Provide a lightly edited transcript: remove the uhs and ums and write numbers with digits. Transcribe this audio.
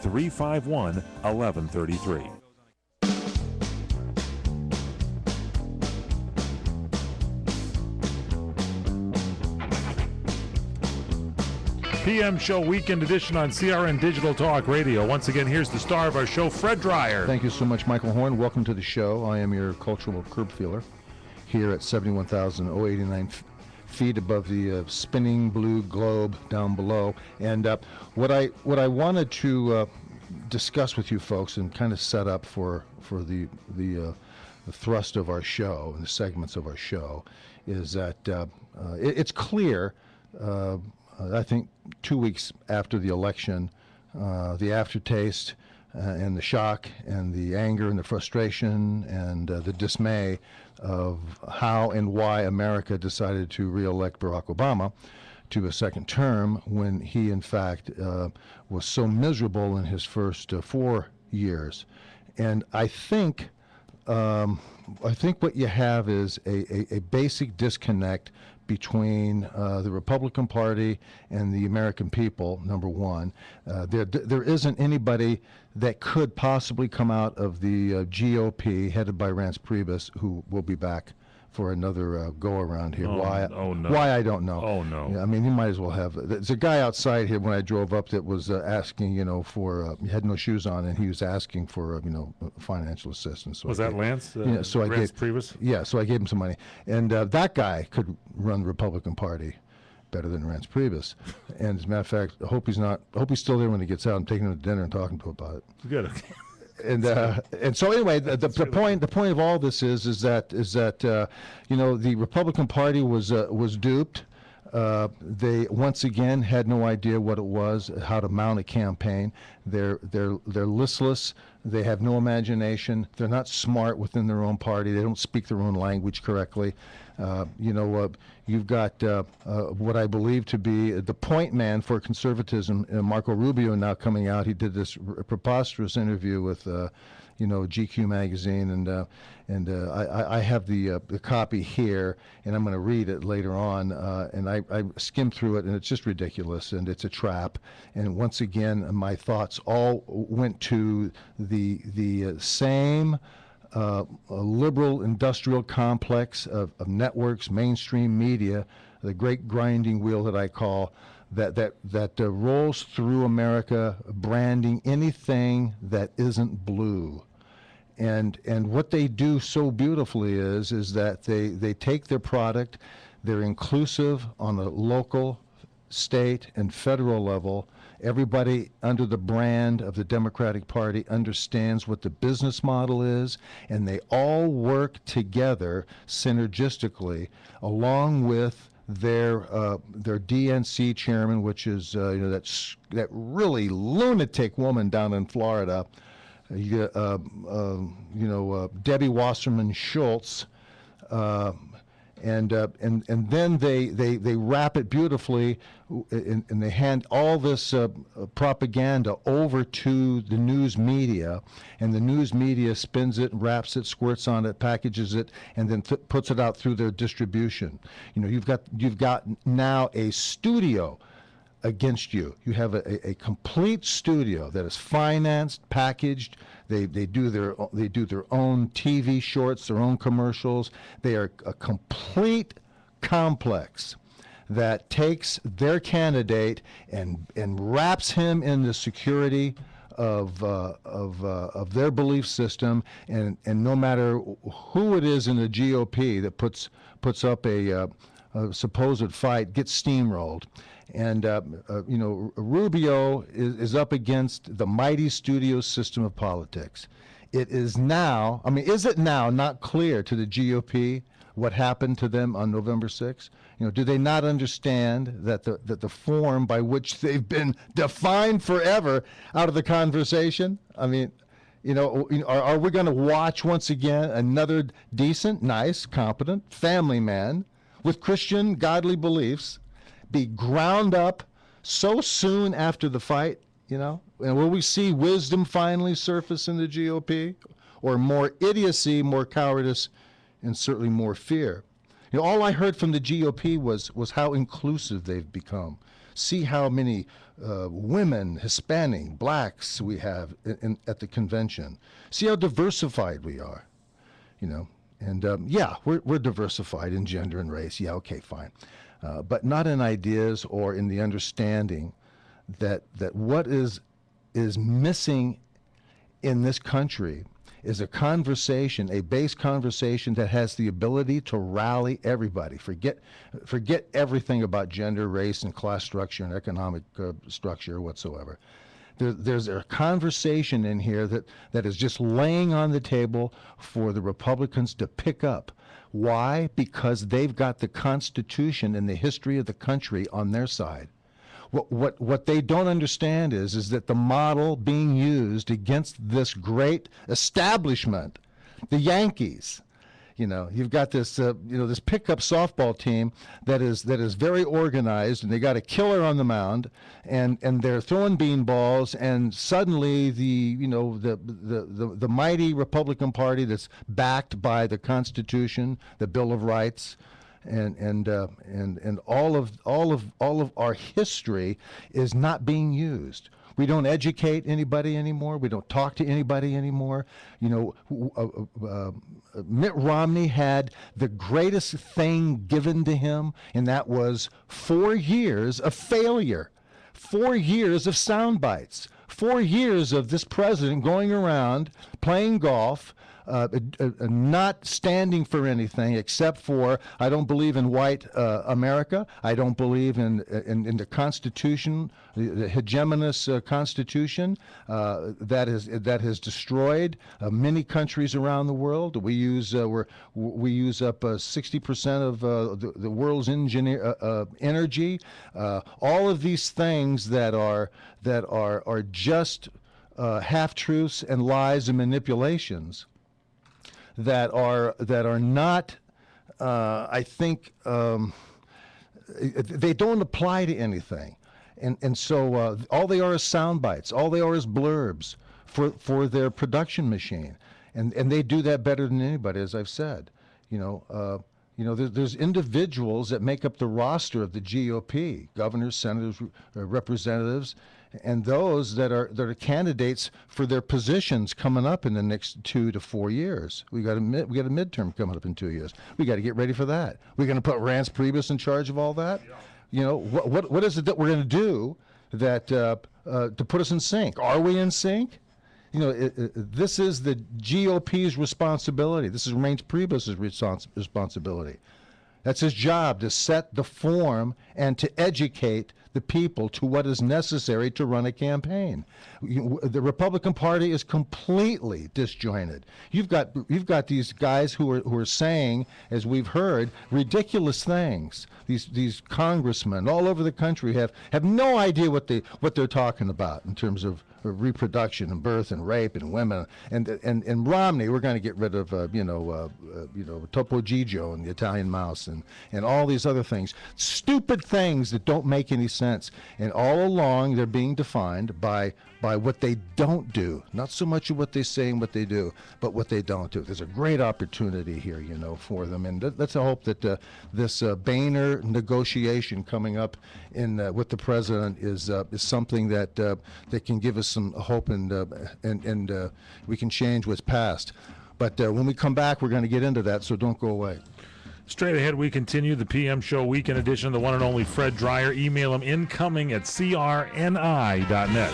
351-1133. PM Show Weekend Edition on CRN Digital Talk Radio. Once again, here's the star of our show, Fred Dreyer. Thank you so much, Michael Horn. Welcome to the show. I am your cultural curb feeler here at 71,089 feet above the spinning blue globe down below. And what I wanted to discuss with you folks and kind of set up for the thrust of our show and the segments of our show is that it's clear. I think 2 weeks after the election, the aftertaste and the shock and the anger and the frustration and the dismay of how and why America decided to re-elect Barack Obama to a second term when he, in fact, was so miserable in his first 4 years. And I think what you have is a basic disconnect between the Republican Party and the American people, number one. There isn't anybody that could possibly come out of the GOP, headed by Reince Priebus, who will be back for another go-around here. Why? Oh, no. Why, I don't know. Oh, no. Yeah, I mean, you might as well have. There's a guy outside here when I drove up that was asking, for, he had no shoes on, and he was asking for, financial assistance. So was that Lance? So Reince Priebus? Yeah, so I gave him some money. And that guy could run the Republican Party better than Reince Priebus. And as a matter of fact, I hope he's still there when he gets out. I'm taking him to dinner and talking to him about it. Good. And so anyway, the point of all this is that the Republican Party was duped. They once again had no idea what it was, how to mount a campaign. They're listless. They have no imagination. They're not smart within their own party. They don't speak their own language correctly. You've got what I believe to be the point man for conservatism, Marco Rubio, now coming out. He did this preposterous interview with, GQ magazine, and I have the copy here, and I'm going to read it later on. And I skimmed through it, and it's just ridiculous, and it's a trap. And once again, my thoughts all went to the same. A liberal industrial complex of networks, mainstream media, the great grinding wheel that I call, that rolls through America, branding anything that isn't blue. And what they do so beautifully is that they take their product, they're inclusive on the local, state, and federal level. Everybody under the brand of the Democratic Party understands what the business model is, and they all work together synergistically, along with their DNC chairman, which is that really lunatic woman down in Florida, Debbie Wasserman Schultz. And then they wrap it beautifully, and they hand all this propaganda over to the news media, and the news media spins it, wraps it, squirts on it, packages it, and then puts it out through their distribution. You've got now a studio against you. You have a complete studio that is financed, packaged. They do their own TV shorts, their own commercials. They are a complete complex that takes their candidate and wraps him in the security of their belief system, and no matter who it is in the GOP that puts up a supposed fight, gets steamrolled. And Rubio is up against the mighty studio system of politics. It is now, is it now not clear to the GOP what happened to them on November 6th? Do they not understand that the form by which they've been defined forever out of the conversation? Are we going to watch once again another decent, nice, competent family man with Christian, godly beliefs be ground up so soon after the fight, and will we see wisdom finally surface in the GOP, or more idiocy, more cowardice, and certainly more fear? All I heard from the GOP was how inclusive they've become. See how many women, Hispanic, blacks we have at the convention. See how diversified we are, you know. And yeah, we're diversified in gender and race. Yeah, okay, fine. But not in ideas or in the understanding that what is missing in this country is a conversation, a base conversation that has the ability to rally everybody. Forget everything about gender, race, and class structure and economic structure whatsoever. There's a conversation in here that is just laying on the table for the Republicans to pick up. Why? Because they've got the Constitution and the history of the country on their side. What they don't understand is that the model being used against this great establishment, the Yankees, you know, you've got this this pickup softball team that is very organized, and they got a killer on the mound, and they're throwing beanballs, and suddenly the mighty Republican Party that's backed by the Constitution, the Bill of Rights, and all of our history is not being used. We don't educate anybody anymore. We don't talk to anybody anymore. You know, Mitt Romney had the greatest thing given to him, and that was 4 years of failure, 4 years of sound bites, 4 years of this president going around playing golf, not standing for anything except for, I don't believe in white America. I don't believe in the Constitution, the hegemonous Constitution that has destroyed many countries around the world. We use up 60% of the world's energy. All of these things that are just half truths and lies and manipulations. That are not, I think, they don't apply to anything, and so all they are is sound bites. All they are is blurbs for their production machine, and they do that better than anybody, as I've said. There's individuals that make up the roster of the GOP: governors, senators, representatives, and those that are candidates for their positions coming up in the next 2 to 4 years. We got a midterm coming up in 2 years. We got to get ready for that. We're going to put Reince Priebus in charge of all that. Yeah. You know, what is it that we're going to do that to put us in sync? Are we in sync? You know, this is the GOP's responsibility. This is Reince Priebus's responsibility. That's his job, to set the form and to educate the people to what is necessary to run a campaign. The Republican Party is completely disjointed. You've got these guys who are saying, as we've heard, ridiculous things. These congressmen all over the country have no idea what they're talking about in terms of reproduction and birth and rape and women and Romney. We're going to get rid of Topo Gigio and the Italian mouse and all these other things, stupid things that don't make any sense. And all along they're being defined by what they don't do, not so much of what they say and what they do, but what they don't do. There's a great opportunity here, for them, and let's hope that this Boehner negotiation coming up with the president is something that can give us some hope, and we can change what's past. But when we come back, we're going to get into that, so don't go away. Straight ahead, we continue the PM Show Weekend Edition of the one and only Fred Dryer. Email him incoming at crni.net.